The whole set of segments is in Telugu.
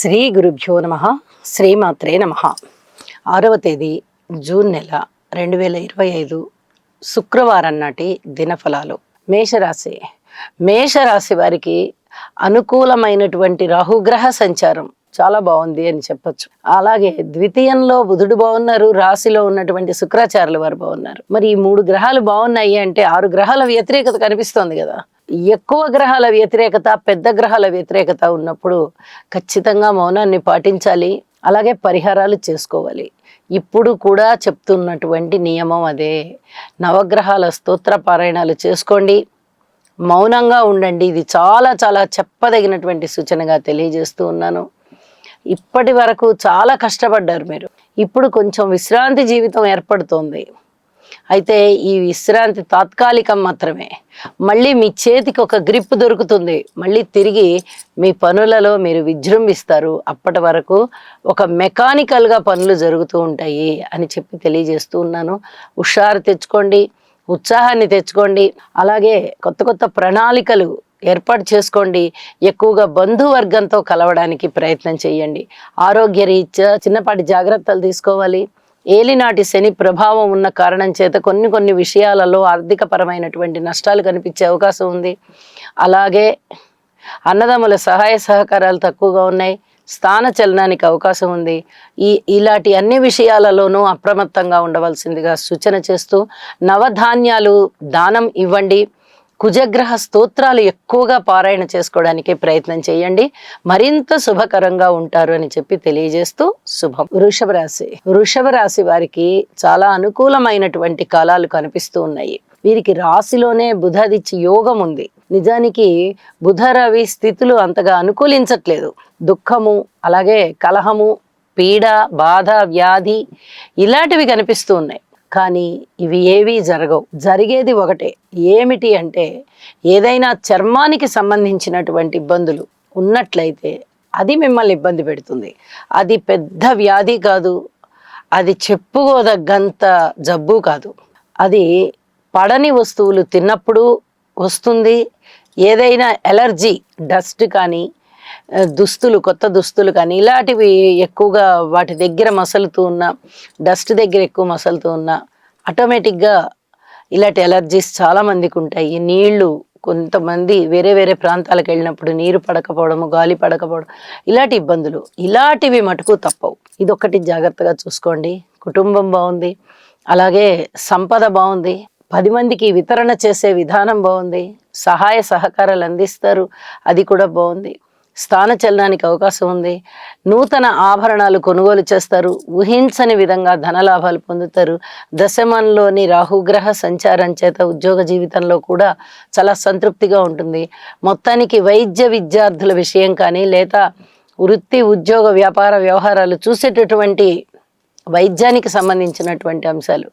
శ్రీ గురుభ్యో నమ. శ్రీమాత్రే నమ. 6వ తేదీ జూన్ నెల 2025 శుక్రవారం నాటి దినఫలాలు. మేషరాశి వారికి అనుకూలమైనటువంటి రాహుగ్రహ సంచారం చాలా బాగుంది అని చెప్పొచ్చు. అలాగే ద్వితీయంలో బుధుడు బాగున్నారు, రాశిలో ఉన్నటువంటి శుక్రాచార్యుల వారు బాగున్నారు. మరి ఈ 3 గ్రహాలు బాగున్నాయి అంటే 6 గ్రహాల వ్యతిరేకత కనిపిస్తోంది కదా. ఎక్కువ గ్రహాల వ్యతిరేకత, పెద్ద గ్రహాల వ్యతిరేకత ఉన్నప్పుడు ఖచ్చితంగా మౌనాన్ని పాటించాలి, అలాగే పరిహారాలు చేసుకోవాలి. ఇప్పుడు కూడా చెప్తున్నటువంటి నియమం అదే. నవగ్రహాల స్తోత్ర పారాయణాలు చేసుకోండి, మౌనంగా ఉండండి. ఇది చాలా చాలా చెప్పదగినటువంటి సూచనగా తెలియజేస్తూ ఉన్నాను. ఇప్పటి వరకు చాలా కష్టపడ్డారు మీరు, ఇప్పుడు కొంచెం విశ్రాంతి జీవితం ఏర్పడుతోంది. అయితే ఈ విశ్రాంతి తాత్కాలికం మాత్రమే. మళ్ళీ మీ చేతికి ఒక గ్రిప్ దొరుకుతుంది, మళ్ళీ తిరిగి మీ పనులలో మీరు విజృంభిస్తారు. అప్పటి వరకు ఒక మెకానికల్గా పనులు జరుగుతూ ఉంటాయి అని చెప్పి తెలియజేస్తూ ఉన్నాను. హుషారు తెచ్చుకోండి, ఉత్సాహాన్ని తెచ్చుకోండి, అలాగే కొత్త కొత్త ప్రణాళికలు ఏర్పాటు చేసుకోండి. ఎక్కువగా బంధువర్గంతో కలవడానికి ప్రయత్నం చేయండి. ఆరోగ్య రీత్యా చిన్నపాటి జాగ్రత్తలు తీసుకోవాలి. ఏలినాటి శని ప్రభావం ఉన్న కారణం చేత కొన్ని విషయాలలో ఆర్థికపరమైనటువంటి నష్టాలు కనిపించే అవకాశం ఉంది. అలాగే అన్నదమ్ముల సహాయ సహకారాలు తక్కువగా ఉన్నాయి, స్థాన చలనానికి అవకాశం ఉంది. ఇలాంటి అన్ని విషయాలలోనూ అప్రమత్తంగా ఉండవలసిందిగా సూచన చేస్తూ, నవధాన్యాలు దానం ఇవ్వండి. కుజగ్రహ స్తోత్రాలు ఎక్కువగా పారాయణ చేసుకోవడానికి ప్రయత్నం చేయండి, మరింత శుభకరంగా ఉంటారు అని చెప్పి తెలియజేస్తూ శుభం. వృషభ రాశి వారికి చాలా అనుకూలమైనటువంటి కాలాలు కనిపిస్తూ ఉన్నాయి. వీరికి రాశిలోనే బుధాదిత్య యోగం ఉంది. నిజానికి బుధ రవి స్థితులు అంతగా అనుకూలించట్లేదు. దుఃఖము, అలాగే కలహము, పీడ, బాధ, వ్యాధి ఇలాంటివి కనిపిస్తూ ఉన్నాయి. కానీ ఇవి ఏవీ జరగవు. జరిగేది ఒకటే. ఏమిటి అంటే, ఏదైనా చర్మానికి సంబంధించినటువంటి ఇబ్బందులు ఉన్నట్లయితే అది మిమ్మల్ని ఇబ్బంది పెడుతుంది. అది పెద్ద వ్యాధి కాదు, అది చెప్పుకోదగ్గంత జబ్బు కాదు. అది పడని వస్తువులు తిన్నప్పుడు వస్తుంది. ఏదైనా ఎలర్జీ, డస్ట్ కానీ, దుస్తులు, కొత్త దుస్తులు కానీ ఇలాంటివి ఎక్కువగా వాటి దగ్గర మసలుతూ ఉన్నా, డస్ట్ దగ్గర ఎక్కువ మసలుతూ ఉన్నా ఆటోమేటిక్గా ఇలాంటి ఎలర్జీస్ చాలామందికి ఉంటాయి. నీళ్లు, కొంతమంది వేరే ప్రాంతాలకు వెళ్ళినప్పుడు నీరు పడకపోవడము, గాలి పడకపోవడం, ఇలాంటి ఇబ్బందులు, ఇలాంటివి మటుకు తప్పవు. ఇదొక్కటి జాగ్రత్తగా చూసుకోండి. కుటుంబం బాగుంది, అలాగే సంపద బాగుంది, 10 మందికి వితరణ చేసే విధానం బాగుంది, సహాయ సహకారాలు అందిస్తారు, అది కూడా బాగుంది. స్థాన చలనానికి అవకాశం ఉంది. నూతన ఆభరణాలు కొనుగోలు చేస్తారు. ఊహించని విధంగా ధనలాభాలు పొందుతారు. దశమంలోని రాహుగ్రహ సంచారం చేత ఉద్యోగ జీవితంలో కూడా చాలా సంతృప్తిగా ఉంటుంది. మొత్తానికి వైద్య విద్యార్థుల విషయం కానీ, లేదా వృత్తి, ఉద్యోగ, వ్యాపార వ్యవహారాలు చూసేటటువంటి వైద్యానికి సంబంధించినటువంటి అంశాలు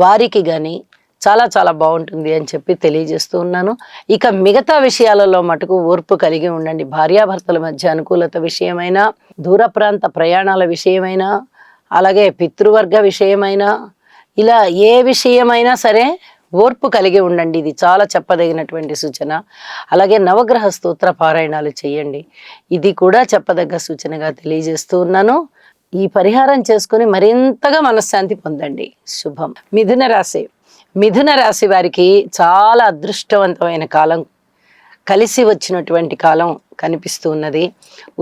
వారికి కానీ చాలా చాలా బాగుంటుంది అని చెప్పి తెలియజేస్తూ ఉన్నాను. ఇక మిగతా విషయాలలో మటుకు ఓర్పు కలిగి ఉండండి. భార్యాభర్తల మధ్య అనుకూలత విషయమైనా, దూర ప్రాంత ప్రయాణాల విషయమైనా, అలాగే పితృవర్గ విషయమైనా, ఇలా ఏ విషయమైనా సరే ఓర్పు కలిగి ఉండండి. ఇది చాలా చెప్పదగినటువంటి సూచన. అలాగే నవగ్రహ స్తోత్ర పారాయణాలు చేయండి. ఇది కూడా చెప్పదగ్గ సూచనగా తెలియజేస్తూ ఉన్నాను. ఈ పరిహారం చేసుకుని మరింతగా మనశ్శాంతి పొందండి. శుభం. మిథున రాశి వారికి చాలా అదృష్టవంతమైన కాలం, కలిసి వచ్చినటువంటి కాలం కనిపిస్తూ ఉన్నది.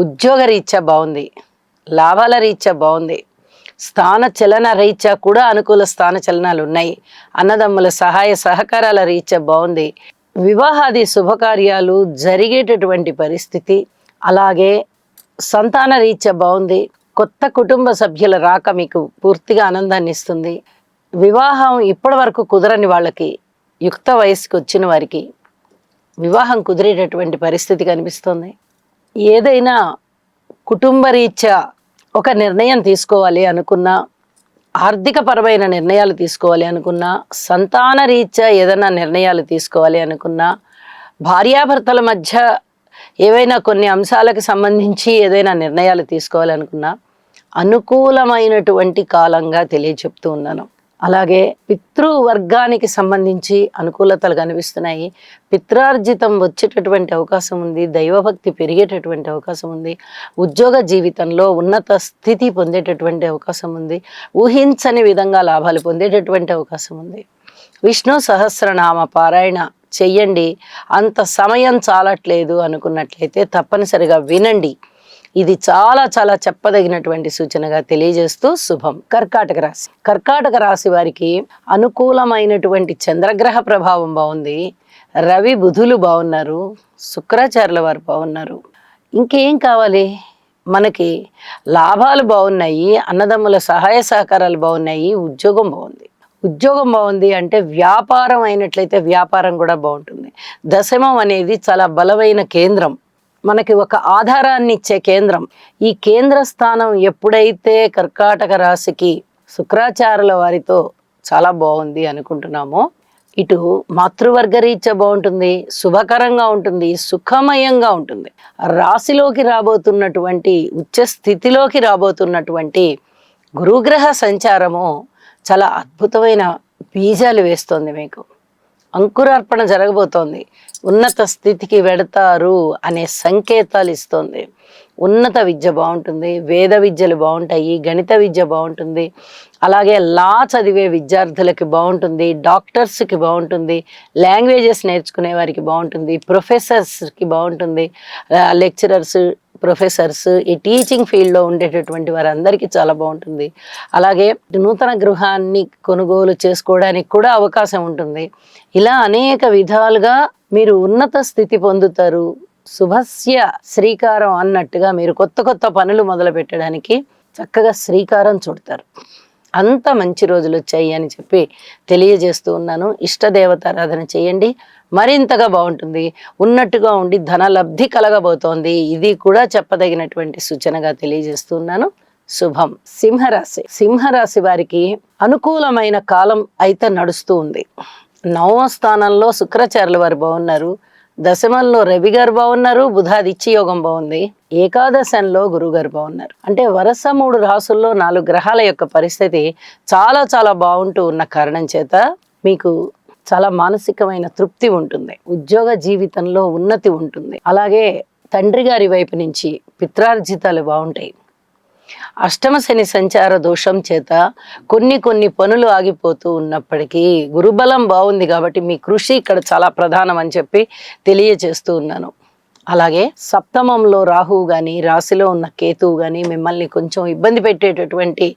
ఉద్యోగ రీత్యా బాగుంది, లాభాల రీత్యా బాగుంది, స్థాన చలన రీత్యా కూడా అనుకూల స్థాన చలనాలు ఉన్నాయి. అన్నదమ్ముల సహాయ సహకారాల రీత్యా బాగుంది. వివాహాది శుభకార్యాలు జరిగేటటువంటి పరిస్థితి, అలాగే సంతాన రీత్యా బాగుంది. కొత్త కుటుంబ సభ్యుల రాక మీకు పూర్తిగా ఆనందాన్ని ఇస్తుంది. వివాహం ఇప్పటి వరకు కుదరని వాళ్ళకి, యుక్త వయసుకి వచ్చిన వారికి వివాహం కుదిరేటటువంటి పరిస్థితి కనిపిస్తుంది. ఏదైనా కుటుంబ రీత్యా ఒక నిర్ణయం తీసుకోవాలి అనుకున్నా, ఆర్థికపరమైన నిర్ణయాలు తీసుకోవాలి అనుకున్నా, సంతాన రీత్యా ఏదైనా నిర్ణయాలు తీసుకోవాలి అనుకున్నా, భార్యాభర్తల మధ్య ఏవైనా కొన్ని అంశాలకు సంబంధించి ఏదైనా నిర్ణయాలు తీసుకోవాలనుకున్నా అనుకూలమైనటువంటి కాలంగా తెలియచెప్తూ ఉన్నాను. అలాగే పితృవర్గానికి సంబంధించి అనుకూలతలు కనిపిస్తున్నాయి. పిత్రార్జితం వచ్చేటటువంటి అవకాశం ఉంది. దైవభక్తి పెరిగేటటువంటి అవకాశం ఉంది. ఉద్యోగ జీవితంలో ఉన్నత స్థితి పొందేటటువంటి అవకాశం ఉంది. ఊహించని విధంగా లాభాలు పొందేటటువంటి అవకాశం ఉంది. విష్ణు సహస్రనామ పారాయణ చెయ్యండి. అంత సమయం చాలట్లేదు అనుకున్నట్లయితే తప్పనిసరిగా వినండి. ఇది చాలా చాలా చెప్పదగినటువంటి సూచనగా తెలియజేస్తూ శుభం. కర్కాటక రాశి. కర్కాటక రాశి వారికి అనుకూలమైనటువంటి చంద్రగ్రహ ప్రభావం బాగుంది. రవి బుధులు బాగున్నారు. శుక్రాచార్యుల వారు బాగున్నారు. ఇంకేం కావాలి మనకి? లాభాలు బాగున్నాయి, అన్నదమ్ముల సహాయ సహకారాలు బాగున్నాయి, ఉద్యోగం బాగుంది. ఉద్యోగం బాగుంది అంటే వ్యాపారం అయినట్లయితే వ్యాపారం కూడా బాగుంటుంది. దశమం అనేది చాలా బలమైన కేంద్రం, మనకి ఒక ఆధారాన్ని ఇచ్చే కేంద్రం. ఈ కేంద్ర స్థానం ఎప్పుడైతే కర్కాటక రాశికి శుక్రాచార్యుల వారితో చాలా బాగుంది అనుకుంటున్నామో, ఇటు మాతృవర్గ రీత్యా బాగుంటుంది, శుభకరంగా ఉంటుంది, సుఖమయంగా ఉంటుంది. రాశిలోకి రాబోతున్నటువంటి ఉచ్చ స్థితిలోకి రాబోతున్నటువంటి గురుగ్రహ సంచారము చాలా అద్భుతమైన బీజాలు వేస్తోంది. మీకు అంకురార్పణ జరగబోతోంది. ఉన్నత స్థితికి వెడతారు అనే సంకేతాలు ఇస్తోంది. ఉన్నత విద్య బాగుంటుంది, వేద విద్యలు బాగుంటాయి, గణిత విద్య బాగుంటుంది, అలాగే లా చదివే విద్యార్థులకి బాగుంటుంది, డాక్టర్స్కి బాగుంటుంది, లాంగ్వేజెస్ నేర్చుకునే వారికి బాగుంటుంది, ప్రొఫెసర్స్కి బాగుంటుంది, లెక్చరర్స్, ప్రొఫెసర్స్, ఈ టీచింగ్ ఫీల్డ్లో ఉండేటటువంటి వారందరికీ చాలా బాగుంటుంది. అలాగే నూతన గృహాన్ని కొనుగోలు చేసుకోవడానికి కూడా అవకాశం ఉంటుంది. ఇలా అనేక విధాలుగా మీరు ఉన్నత స్థితి పొందుతారు. శుభస్య శ్రీకారం అన్నట్టుగా మీరు కొత్త కొత్త పనులు మొదలు పెట్టడానికి చక్కగా శ్రీకారం చుడతారు. అంత మంచి రోజులు వచ్చాయి అని చెప్పి తెలియజేస్తూ ఉన్నాను. ఇష్టదేవతారాధన చేయండి, మరింతగా బాగుంటుంది. ఉన్నట్టుగా ఉండి ధనలబ్ధి కలగబోతోంది. ఇది కూడా చెప్పదగినటువంటి సూచనగా తెలియజేస్తున్నాను. శుభం. సింహరాశి. సింహరాశి వారికి అనుకూలమైన కాలం అయితే నడుస్తూ ఉంది. 9వ స్థానంలో శుక్రాచార్యుల వారు బాగున్నారు. దశమంలో రవి గారు బాగున్నారు. బుధాదిత్య యోగం బాగుంది. ఏకాదశంలో గురువు గారు బాగున్నారు. అంటే వరుస 3 రాసుల్లో 4 గ్రహాల యొక్క పరిస్థితి చాలా చాలా బాగుంటూ ఉన్న కారణం చేత మీకు చాలా మానసికమైన తృప్తి ఉంటుంది. ఉద్యోగ జీవితంలో ఉన్నతి ఉంటుంది. అలాగే తండ్రి గారి వైపు నుంచి పిత్రార్జితాలు బాగుంటాయి. అష్టమ శని సంచార దోషం చేత కొన్ని పనులు ఆగిపోతూ ఉన్నప్పటికీ గురుబలం బాగుంది కాబట్టి మీ కృషి ఇక్కడ చాలా ప్రధానం అని చెప్పి తెలియజేస్తూ ఉన్నాను. అలాగే సప్తమంలో రాహువు కానీ, రాశిలో ఉన్న కేతువు కానీ మిమ్మల్ని కొంచెం ఇబ్బంది పెట్టేటటువంటి,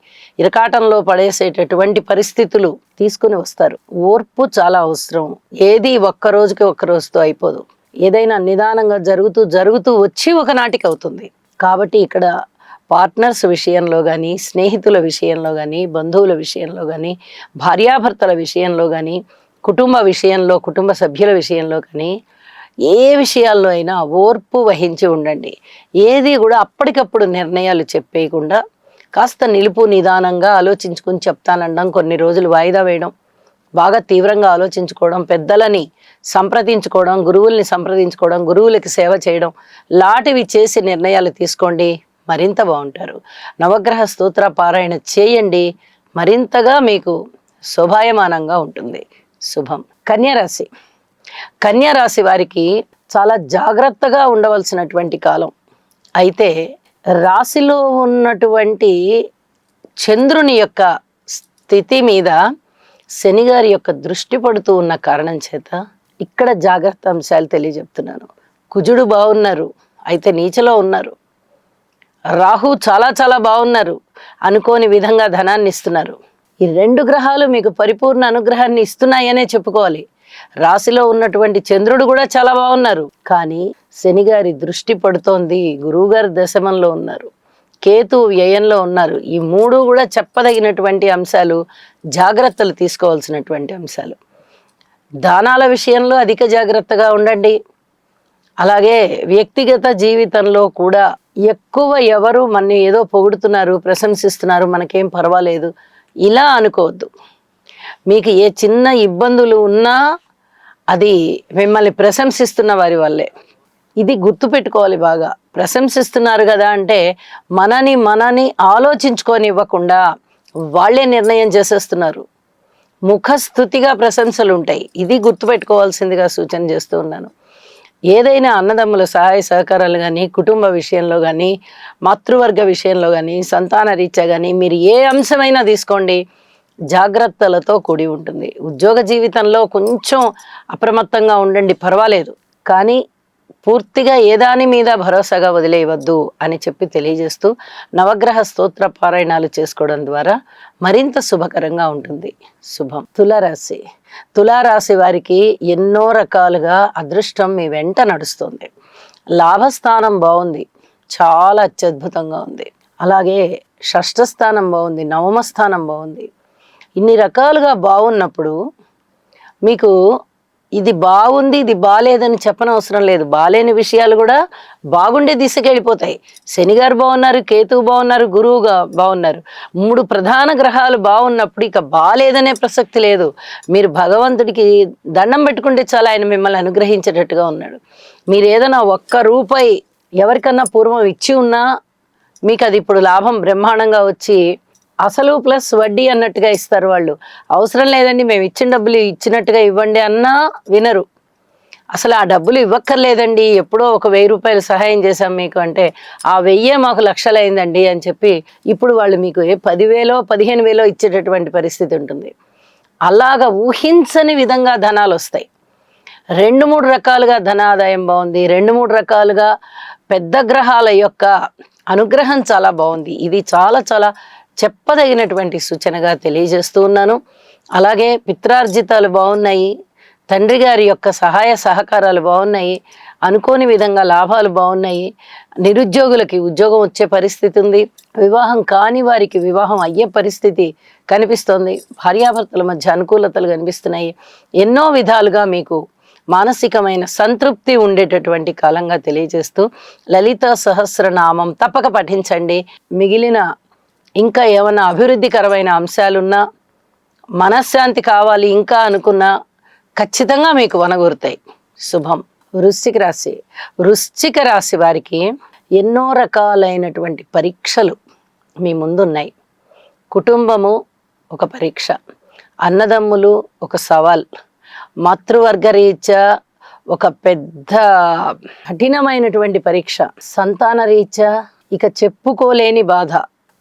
ఇరకాటంలో పడేసేటటువంటి పరిస్థితులు తీసుకుని వస్తారు. ఓర్పు చాలా అవసరం. ఏది ఒక్క రోజుతో అయిపోదు. ఏదైనా నిదానంగా జరుగుతూ వచ్చి ఒకనాటికి అవుతుంది. కాబట్టి ఇక్కడ పార్ట్నర్స్ విషయంలో కానీ, స్నేహితుల విషయంలో కానీ, బంధువుల విషయంలో కానీ, భార్యాభర్తల విషయంలో కానీ, కుటుంబ విషయంలో, కుటుంబ సభ్యుల విషయంలో కానీ, ఏ విషయాల్లో అయినా ఓర్పు వహించి ఉండండి. ఏది కూడా అప్పటికప్పుడు నిర్ణయాలు చెప్పేయకుండా కాస్త నిదానంగా ఆలోచించుకుని చెప్తానడం, కొన్ని రోజులు వాయిదా వేయడం, బాగా తీవ్రంగా ఆలోచించుకోవడం, పెద్దలని సంప్రదించుకోవడం, గురువుల్ని సంప్రదించుకోవడం, గురువులకి సేవ చేయడం లాంటివి చేసి నిర్ణయాలు తీసుకోండి. మరింత బాగుంటారు. నవగ్రహ స్తోత్ర పారాయణ చేయండి. మరింతగా మీకు శోభాయమానంగా ఉంటుంది. శుభం. కన్యారాశి. కన్యారాశి వారికి చాలా జాగ్రత్తగా ఉండవలసినటువంటి కాలం. అయితే రాశిలో ఉన్నటువంటి చంద్రుని యొక్క స్థితి మీద శని గారి యొక్క దృష్టి పడుతూ ఉన్న కారణం చేత ఇక్కడ జాగ్రత్త అంశాలు తెలియజెప్తున్నాను. కుజుడు బాగున్నారు, అయితే నీచలో ఉన్నారు. రాహు చాలా చాలా బాగున్నారు, అనుకోని విధంగా ధనాన్ని ఇస్తున్నారు. ఈ 2 గ్రహాలు మీకు పరిపూర్ణ అనుగ్రహాన్ని ఇస్తున్నాయనే చెప్పుకోవాలి. రాశిలో ఉన్నటువంటి చంద్రుడు కూడా చాలా బాగున్నారు, కానీ శని గారి దృష్టి పడుతోంది. గురువు గారు దశమంలో ఉన్నారు, కేతు వ్యయంలో ఉన్నారు. ఈ 3 కూడా చెప్పదగినటువంటి అంశాలు, జాగ్రత్తలు తీసుకోవాల్సినటువంటి అంశాలు. దానాల విషయంలో అధిక జాగ్రత్తగా ఉండండి. అలాగే వ్యక్తిగత జీవితంలో కూడా ఎక్కువ ఎవరు మన ఏదో పొగుడుతున్నారు, ప్రశంసిస్తున్నారు, మనకేం పర్వాలేదు ఇలా అనుకోవద్దు. మీకు ఏ చిన్న ఇబ్బందులు ఉన్నా అది మిమ్మల్ని ప్రశంసిస్తున్న వారి వల్లే. ఇది గుర్తుపెట్టుకోవాలి బాగా. ప్రశంసిస్తున్నారు కదా అంటే మనని ఆలోచించుకొని ఇవ్వకుండా వాళ్ళే నిర్ణయం చేసేస్తున్నారు. ముఖస్థుతిగా ప్రశంసలు ఉంటాయి. ఇది గుర్తుపెట్టుకోవాల్సిందిగా సూచన చేస్తూ ఉన్నాను. ఏదైనా అన్నదమ్ముల సహాయ సహకారాలు కానీ, కుటుంబ విషయంలో కానీ, మాతృవర్గ విషయంలో కానీ, సంతాన రీత్యా కానీ మీరు ఏ అంశమైనా తీసుకోండి, జాగ్రత్తలతో కూడి ఉంటుంది. ఉద్యోగ జీవితంలో కొంచెం అప్రమత్తంగా ఉండండి, పర్వాలేదు. కానీ పూర్తిగా ఏదాని మీద భరోసాగా వదిలేయవద్దు అని చెప్పి తెలియజేస్తూ నవగ్రహ స్తోత్ర పారాయణాలు చేసుకోవడం ద్వారా మరింత శుభకరంగా ఉంటుంది. శుభం. తులారాశి. తులారాశి వారికి ఎన్నో రకాలుగా అదృష్టం మీ వెంట నడుస్తుంది. లాభస్థానం బాగుంది, చాలా అత్యద్భుతంగా ఉంది. అలాగే షష్ఠస్థానం బాగుంది, నవమ స్థానం బాగుంది. ఇన్ని రకాలుగా బాగున్నప్పుడు మీకు ఇది బాగుంది, ఇది బాలేదని చెప్పనవసరం లేదు. బాలేని విషయాలు కూడా బాగుండే దిశకి వెళ్ళిపోతాయి. శని గారు బాగున్నారు, కేతువు బాగున్నారు, గురువుగా బాగున్నారు. 3 ప్రధాన గ్రహాలు బాగున్నప్పుడు ఇక బాలేదనే ప్రసక్తి లేదు. మీరు భగవంతుడికి దండం పెట్టుకుంటే చాలా ఆయన మిమ్మల్ని అనుగ్రహించేటట్టుగా ఉన్నాడు. మీరు ఏదైనా 1 రూపాయి ఎవరికన్నా పూర్వం ఇచ్చి ఉన్నా మీకు అది ఇప్పుడు లాభం బ్రహ్మాండంగా వచ్చి అసలు ప్లస్ వడ్డీ అన్నట్టుగా ఇస్తారు వాళ్ళు. అవసరం లేదండి, మేము ఇచ్చిన డబ్బులు ఇచ్చినట్టుగా ఇవ్వండి అన్నా వినరు. అసలు ఆ డబ్బులు ఇవ్వక్కర్లేదండి, ఎప్పుడో ఒక 1000 రూపాయలు సహాయం చేశాం మీకు అంటే, ఆ 1000 మాకు లక్షలైందండి అని చెప్పి ఇప్పుడు వాళ్ళు మీకు 10,000 15,000 ఇచ్చేటటువంటి పరిస్థితి ఉంటుంది. అలాగా ఊహించని విధంగా ధనాలు వస్తాయి. 2-3 రకాలుగా ధనాదాయం బాగుంది. 2-3 రకాలుగా పెద్ద గ్రహాల యొక్క అనుగ్రహం చాలా బాగుంది. ఇది చాలా చాలా చెప్పదగినటువంటి సూచనగా తెలియజేస్తూ ఉన్నాను. అలాగే పిత్రార్జితాలు బాగున్నాయి, తండ్రి గారి యొక్క సహాయ సహకారాలు బాగున్నాయి, అనుకోని విధంగా లాభాలు బాగున్నాయి. నిరుద్యోగులకి ఉద్యోగం వచ్చే పరిస్థితి ఉంది. వివాహం కాని వారికి వివాహం అయ్యే పరిస్థితి కనిపిస్తోంది. భార్యాభర్తల మధ్య అనుకూలతలు కనిపిస్తున్నాయి. ఎన్నో విధాలుగా మీకు మానసికమైన సంతృప్తి ఉండేటటువంటి కాలంగా తెలియజేస్తూ లలిత సహస్రనామం తప్పక పఠించండి. మిగిలిన ఇంకా ఏమైనా అభివృద్ధికరమైన అంశాలున్నా, మనశ్శాంతి కావాలి ఇంకా అనుకున్నా ఖచ్చితంగా మీకు వనగూరుతాయి. శుభం. వృశ్చిక రాశి. వృశ్చిక రాశి వారికి ఎన్నో రకాలైనటువంటి పరీక్షలు మీ ముందున్నాయి. కుటుంబము ఒక పరీక్ష, అన్నదమ్ములు ఒక సవాల్, మాతృవర్గ రీత్యా ఒక పెద్ద కఠినమైనటువంటి పరీక్ష, సంతాన రీత్యా ఇక చెప్పుకోలేని బాధ.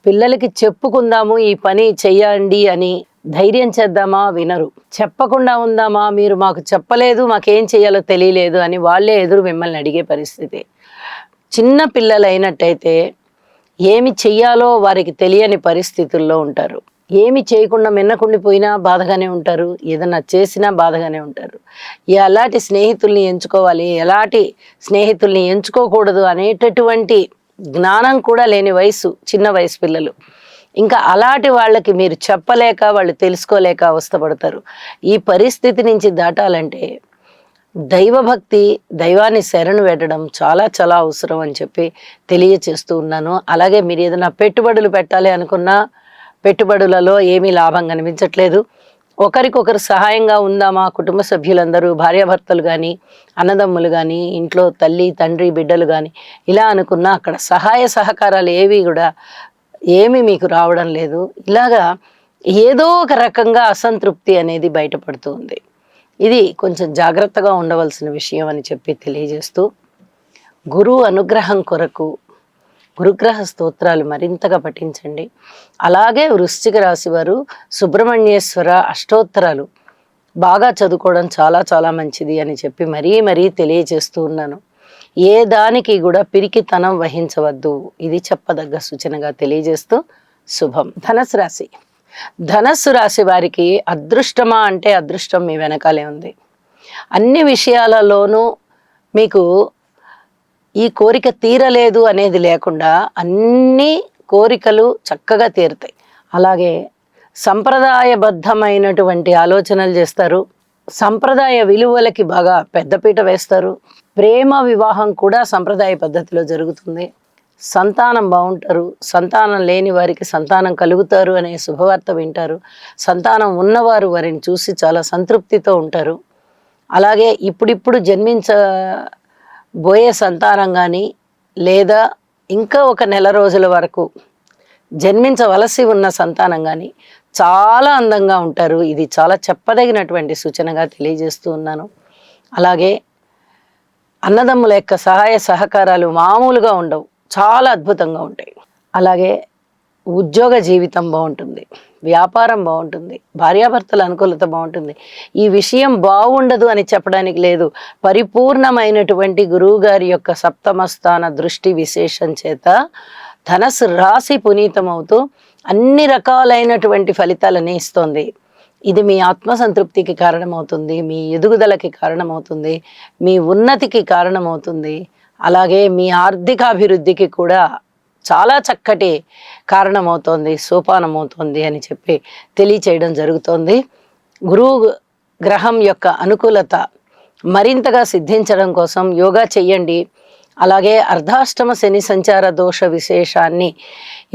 పిల్లలకి చెప్పుకుందాము ఈ పని చెయ్యండి అని ధైర్యం చేద్దామా, వినరు. చెప్పకుండా ఉందామా, మీరు మాకు చెప్పలేదు, మాకేం చేయాలో తెలియలేదు అని వాళ్ళే ఎదురు మిమ్మల్ని అడిగే పరిస్థితి. చిన్న పిల్లలు అయినట్టయితే ఏమి చెయ్యాలో వారికి తెలియని పరిస్థితుల్లో ఉంటారు. ఏమి చేయకుండా మిన్నకుండిపోయినా బాధగానే ఉంటారు, ఏదన్నా చేసినా బాధగానే ఉంటారు. ఎలాంటి స్నేహితుల్ని ఎంచుకోవాలి, ఎలాంటి స్నేహితుల్ని ఎంచుకోకూడదు అనేటటువంటి జ్ఞానం కూడా లేని వయసు, చిన్న వయసు పిల్లలు. ఇంకా అలాంటి వాళ్ళకి మీరు చెప్పలేక, వాళ్ళు తెలుసుకోలేక అవస్థపడతారు. ఈ పరిస్థితి నుంచి దాటాలంటే దైవభక్తి, దైవాన్ని శరణు పెట్టడం చాలా చాలా అవసరం అని చెప్పి తెలియచేస్తూ ఉన్నాను. అలాగే మీరు ఏదైనా పెట్టుబడులు పెట్టాలి అనుకున్నా పెట్టుబడులలో ఏమీ లాభం కనిపించట్లేదు. ఒకరికొకరు సహాయంగా ఉందామా, కుటుంబ సభ్యులందరూ భార్యాభర్తలు కానీ, అన్నదమ్ములు కానీ, ఇంట్లో తల్లి తండ్రి బిడ్డలు కానీ ఇలా అనుకున్నా అక్కడ సహాయ సహకారాలు ఏవి కూడా ఏమీ మీకు రావడం లేదు. ఇలాగా ఏదో ఒక రకంగా అసంతృప్తి అనేది బయటపడుతూ ఉంది. ఇది కొంచెం జాగ్రత్తగా ఉండవలసిన విషయం అని చెప్పి తెలియజేస్తూ, గురువు అనుగ్రహం కొరకు గురుగ్రహ స్తోత్రాలు మరింతగా పఠించండి. అలాగే వృశ్చిక రాశి వారు సుబ్రహ్మణ్యేశ్వర అష్టోత్తరాలు బాగా చదువుకోవడం చాలా చాలా మంచిది అని చెప్పి మరీ తెలియజేస్తూ ఉన్నాను. ఏ దానికి కూడా పిరికితనం వహించవద్దు, ఇది చెప్పదగ్గ సూచనగా తెలియజేస్తూ శుభం. ధనస్సు రాశి. ధనస్సు రాశి వారికి అదృష్టమా అంటే అదృష్టం మీ వెనకాలే ఉంది. అన్ని విషయాలలోనూ మీకు ఈ కోరిక తీరలేదు అనేది లేకుండా అన్ని కోరికలు చక్కగా తీరుతాయి. అలాగే సంప్రదాయబద్ధమైనటువంటి ఆలోచనలు చేస్తారు. సంప్రదాయ విలువలకి బాగా పెద్దపీట వేస్తారు. ప్రేమ వివాహం కూడా సంప్రదాయ పద్ధతిలో జరుగుతుంది. సంతానం బాగుంటారు. సంతానం లేని వారికి సంతానం కలుగుతారు అనే శుభవార్త వింటారు. సంతానం ఉన్నవారు వారిని చూసి చాలా సంతృప్తితో ఉంటారు. అలాగే ఇప్పుడిప్పుడు జన్మించబోయే సంతానం కానీ లేదా ఇంకా ఒక నెల రోజుల వరకు జన్మించవలసి ఉన్న సంతానం కానీ చాలా అందంగా ఉంటారు. ఇది చాలా చెప్పదగినటువంటి సూచనగా తెలియజేస్తూ ఉన్నాను. అలాగే అన్నదమ్ముల యొక్క సహాయ సహకారాలు మామూలుగా ఉండవు, చాలా అద్భుతంగా ఉంటాయి. అలాగే ఉద్యోగ జీవితం బాగుంటుంది, వ్యాపారం బాగుంటుంది, భార్యాభర్తల అనుకూలత బాగుంటుంది. ఈ విషయం బాగుండదు అని చెప్పడానికి లేదు. పరిపూర్ణమైనటువంటి గురువు గారి యొక్క సప్తమ స్థాన దృష్టి విశేషం చేత ధనస్సు రాశి పునీతమవుతూ అన్ని రకాలైనటువంటి ఫలితాలని ఇస్తోంది. ఇది మీ ఆత్మసంతృప్తికి కారణమవుతుంది, మీ ఎదుగుదలకి కారణమవుతుంది, మీ ఉన్నతికి కారణమవుతుంది. అలాగే మీ ఆర్థికాభివృద్ధికి కూడా చాలా చక్కటి కారణమవుతోంది, సోపానమవుతోంది అని చెప్పి తెలియచేయడం జరుగుతోంది. గురువు గ్రహం యొక్క అనుకూలత మరింతగా సిద్ధించడం కోసం యోగా చెయ్యండి. అలాగే అర్ధాష్టమ శని సంచార దోష విశేషాన్ని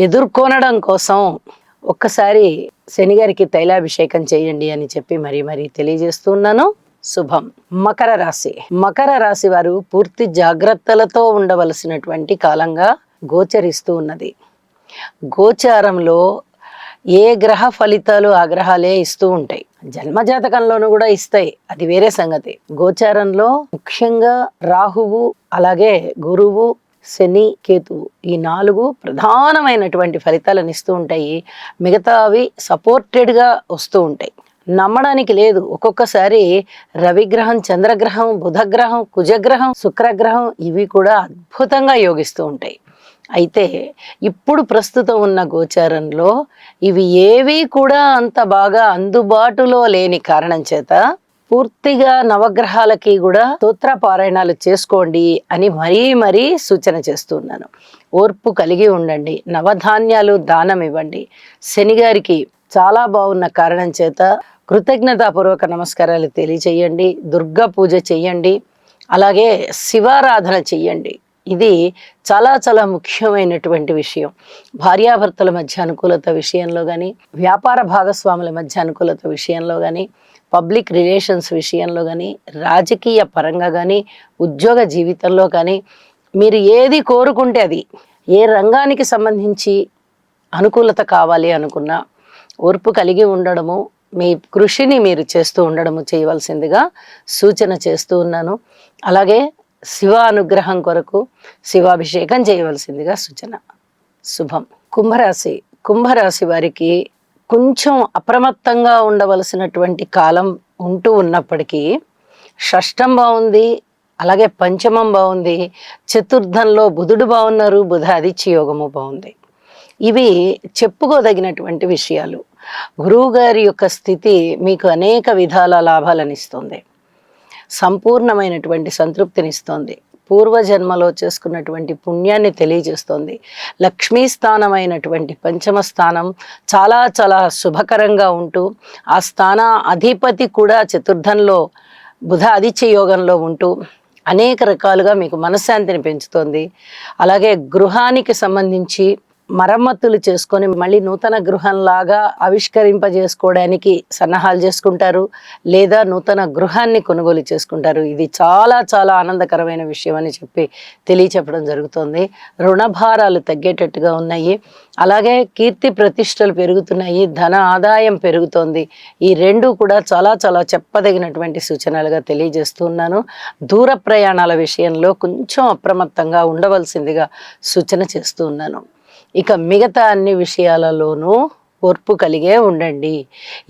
ఎదుర్కొనడం కోసం ఒక్కసారి శనిగారికి తైలాభిషేకం చేయండి అని చెప్పి మరీ తెలియజేస్తున్నాను. శుభం. మకర రాశి. మకర రాశి వారు పూర్తి జాగ్రత్తలతో ఉండవలసినటువంటి కాలంగా గోచరిస్తూ ఉన్నది. గోచారంలో ఏ గ్రహ ఫలితాలు ఆ గ్రహాలే ఇస్తూ ఉంటాయి, జన్మజాతకంలోనూ కూడా ఇస్తాయి, అది వేరే సంగతి. గోచారంలో ముఖ్యంగా రాహువు, అలాగే గురువు, శని, కేతువు, ఈ 4 ప్రధానమైనటువంటి ఫలితాలను ఇస్తూ ఉంటాయి. మిగతావి సపోర్టెడ్గా వస్తూ ఉంటాయి, నమ్మడానికి లేదు. ఒక్కొక్కసారి రవిగ్రహం, చంద్రగ్రహం, బుధగ్రహం, కుజగ్రహం, శుక్రగ్రహం ఇవి కూడా అద్భుతంగా యోగిస్తూ ఉంటాయి. అయితే ఇప్పుడు ప్రస్తుతం ఉన్న గోచారంలో ఇవి ఏవి కూడా అంత బాగా అందుబాటులో లేని కారణం చేత పూర్తిగా నవగ్రహాలకి కూడా స్తోత్ర పారాయణాలు చేసుకోండి అని మరీ సూచన చేస్తున్నాను. ఓర్పు కలిగి ఉండండి, నవధాన్యాలు దానం ఇవ్వండి. శనిగారికి చాలా బాగున్న కారణం చేత కృతజ్ఞతాపూర్వక నమస్కారాలు తెలియచేయండి, దుర్గా పూజ చెయ్యండి, అలాగే శివారాధన చెయ్యండి. ఇది చాలా ముఖ్యమైనటువంటి విషయం. భార్యాభర్తల మధ్య అనుకూలత విషయంలో కానీ, వ్యాపార భాగస్వాముల మధ్య అనుకూలత విషయంలో కానీ, పబ్లిక్ రిలేషన్స్ విషయంలో కానీ, రాజకీయ పరంగా కానీ, ఉద్యోగ జీవితంలో కానీ మీరు ఏది కోరుకుంటే అది, ఏ రంగానికి సంబంధించి అనుకూలత కావాలి అనుకున్నా ఓర్పు కలిగి ఉండడము, మీ కృషిని మీరు చేస్తూ ఉండడము చేయవలసిందిగా సూచన చేస్తూ ఉన్నాను. అలాగే శివ అనుగ్రహం కొరకు శివాభిషేకం చేయవలసిందిగా సూచన. శుభం. కుంభరాశి. కుంభరాశి వారికి కొంచెం అప్రమత్తంగా ఉండవలసినటువంటి కాలం ఉంటూ ఉన్నప్పటికీ షష్టం బాగుంది, అలాగే పంచమం బాగుంది, చతుర్థంలో బుధుడు బాగున్నారు, బుధ ఆదిత్య యోగము బాగుంది. ఇవి చెప్పుకోదగినటువంటి విషయాలు. గురువు గారి యొక్క స్థితి మీకు అనేక విధాల లాభాలను ఇస్తుంది, సంపూర్ణమైనటువంటి సంతృప్తినిస్తోంది, పూర్వజన్మలో చేసుకున్నటువంటి పుణ్యాన్ని తెలియజేస్తోంది. లక్ష్మీ స్థానమైనటువంటి పంచమ స్థానం చాలా శుభకరంగా ఉంటూ, ఆ స్థాన అధిపతి కూడా చతుర్థంలో బుధ ఆదిత్య యోగంలో ఉంటూ అనేక రకాలుగా మీకు మనశ్శాంతిని పెంచుతోంది. అలాగే గృహానికి సంబంధించి మరమ్మతులు చేసుకొని మళ్ళీ నూతన గృహంలాగా ఆవిష్కరింపజేసుకోవడానికి సన్నాహాలు చేసుకుంటారు, లేదా నూతన గృహాన్ని కొనుగోలు చేసుకుంటారు. ఇది చాలా ఆనందకరమైన విషయం అని చెప్పి తెలియచెప్పడం జరుగుతుంది. రుణభారాలు తగ్గేటట్టుగా ఉన్నాయి, అలాగే కీర్తి ప్రతిష్టలు పెరుగుతున్నాయి, ధన ఆదాయం పెరుగుతోంది. ఈ రెండు కూడా చాలా చెప్పదగినటువంటి సూచనలుగా తెలియజేస్తున్నాను. దూర ప్రయాణాల విషయంలో కొంచెం అప్రమత్తంగా ఉండవలసిందిగా సూచన చేస్తూ ఉన్నాను. ఇక మిగతా అన్ని విషయాలలోనూ ఓర్పు కలిగే ఉండండి,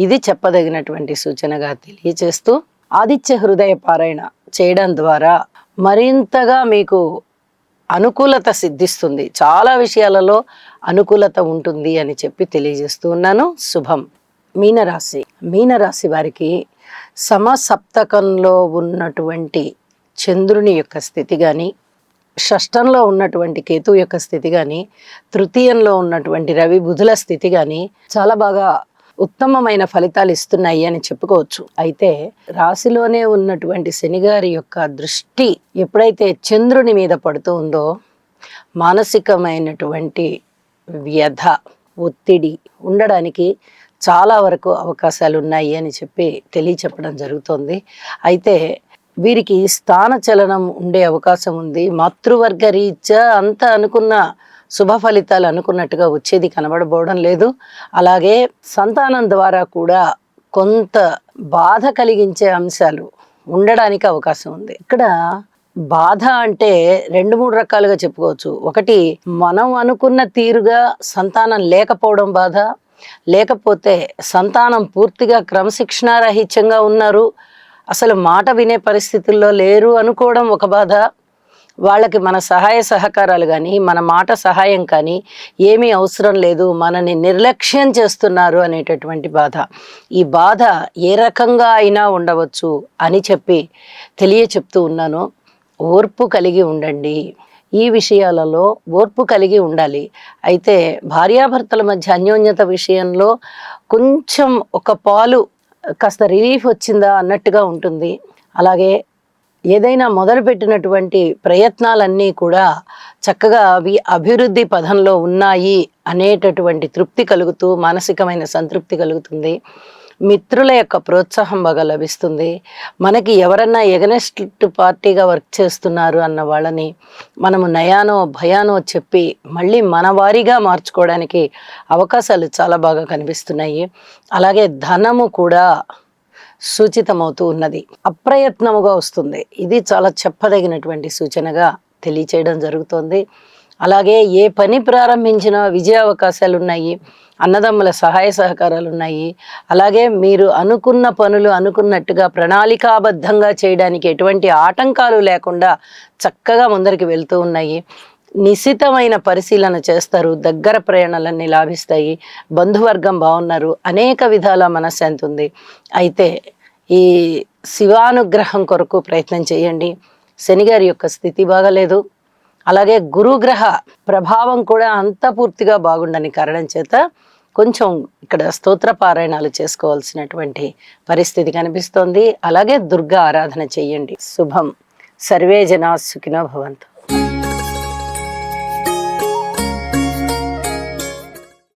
ఇది చెప్పదగినటువంటి సూచనగా తెలియచేస్తూ, ఆదిత్య హృదయ పారాయణ చేయడం ద్వారా మరింతగా మీకు అనుకూలత సిద్ధిస్తుంది, చాలా విషయాలలో అనుకూలత ఉంటుంది అని చెప్పి తెలియజేస్తూ ఉన్నాను. శుభం. మీనరాశి. మీనరాశి వారికి సమసప్తకంలో ఉన్నటువంటి చంద్రుని యొక్క స్థితి కానీ, షష్టంలో ఉన్నటువంటి కేతు యొక్క స్థితి కానీ, తృతీయంలో ఉన్నటువంటి రవి బుధుల స్థితి కానీ చాలా బాగా ఉత్తమమైన ఫలితాలు ఇస్తున్నాయి అని చెప్పుకోవచ్చు. అయితే రాశిలోనే ఉన్నటువంటి శనిగారి యొక్క దృష్టి ఎప్పుడైతే చంద్రుని మీద పడుతూ ఉందో మానసికమైనటువంటి వ్యధ, ఒత్తిడి ఉండడానికి చాలా వరకు అవకాశాలు ఉన్నాయి అని చెప్పి తెలియచెప్పడం జరుగుతోంది. అయితే వీరికి స్థాన చలనం ఉండే అవకాశం ఉంది. మాతృవర్గ రీత్యా అంత అనుకున్న శుభ ఫలితాలు అనుకున్నట్టుగా వచ్చేది కనబడబోవడం లేదు. అలాగే సంతానం ద్వారా కూడా కొంత బాధ కలిగించే అంశాలు ఉండడానికి అవకాశం ఉంది. ఇక్కడ బాధ అంటే 2-3 రకాలుగా చెప్పుకోవచ్చు. ఒకటి, మనం అనుకున్న తీరుగా సంతానం లేకపోవడం బాధ, లేకపోతే సంతానం పూర్తిగా క్రమశిక్షణారహిత్యంగా ఉన్నారు, అసలు మాట వినే పరిస్థితుల్లో లేరు అనుకోవడం ఒక బాధ. వాళ్ళకి మన సహాయ సహకారాలు కానీ, మన మాట సహాయం కానీ ఏమీ అవసరం లేదు, మనని నిర్లక్ష్యం చేస్తున్నారు అనేటటువంటి బాధ. ఈ బాధ ఏ రకంగా అయినా ఉండవచ్చు అని చెప్పి చెప్తూ ఉన్నాను. ఓర్పు కలిగి ఉండండి. ఈ విషయాలలో ఓర్పు కలిగి ఉండాలి. అయితే భార్యాభర్తల మధ్య అన్యోన్యత విషయంలో కొంచెం ఒక పాలు కాస్త రిలీఫ్ వచ్చిందా అన్నట్టుగా ఉంటుంది. అలాగే ఏదైనా మొదలుపెట్టినటువంటి ప్రయత్నాలన్నీ కూడా చక్కగా అవి అభివృద్ధి పదంలో ఉన్నాయి అనేటటువంటి తృప్తి కలుగుతూ మానసికమైన సంతృప్తి కలుగుతుంది. మిత్రుల యొక్క ప్రోత్సాహం బాగా లభిస్తుంది. మనకి ఎవరన్నా ఎగనెస్ట్ పార్టీగా వర్క్ చేస్తున్నారు అన్న వాళ్ళని మనము నయానో భయానో చెప్పి మళ్ళీ మన వారిగా మార్చుకోవడానికి అవకాశాలు చాలా బాగా కనిపిస్తున్నాయి. అలాగే ధనము కూడా సూచితమవుతూ ఉన్నది, అప్రయత్నముగా వస్తుంది. ఇది చాలా చెప్పదగినటువంటి సూచనగా తెలియచేయడం జరుగుతోంది. అలాగే ఏ పని ప్రారంభించినా విజయ అవకాశాలు ఉన్నాయి, అన్నదమ్ముల సహాయ సహకారాలు ఉన్నాయి. అలాగే మీరు అనుకున్న పనులు అనుకున్నట్టుగా ప్రణాళికాబద్ధంగా చేయడానికి ఎటువంటి ఆటంకాలు లేకుండా చక్కగా ముందరికి వెళ్తూ ఉన్నాయి. నిశితమైన పరిశీలన చేస్తారు, దగ్గర ప్రయాణాలన్నీ లాభిస్తాయి, బంధువర్గం బాగున్నారు, అనేక విధాల మనశ్శాంతి ఉంది. అయితే ఈ శివానుగ్రహం కొరకు ప్రయత్నం చేయండి. శనిగారి యొక్క స్థితి బాగలేదు. అలాగే గురుగ్రహ ప్రభావం కూడా అంత పూర్తిగా బాగుండని కారణం చేత కొంచెం ఇక్కడ స్తోత్ర పారాయణాలు చేసుకోవాల్సినటువంటి పరిస్థితి కనిపిస్తోంది. అలాగే దుర్గా ఆరాధన చెయ్యండి. శుభం. సర్వే జనా సుఖినో భవంతు.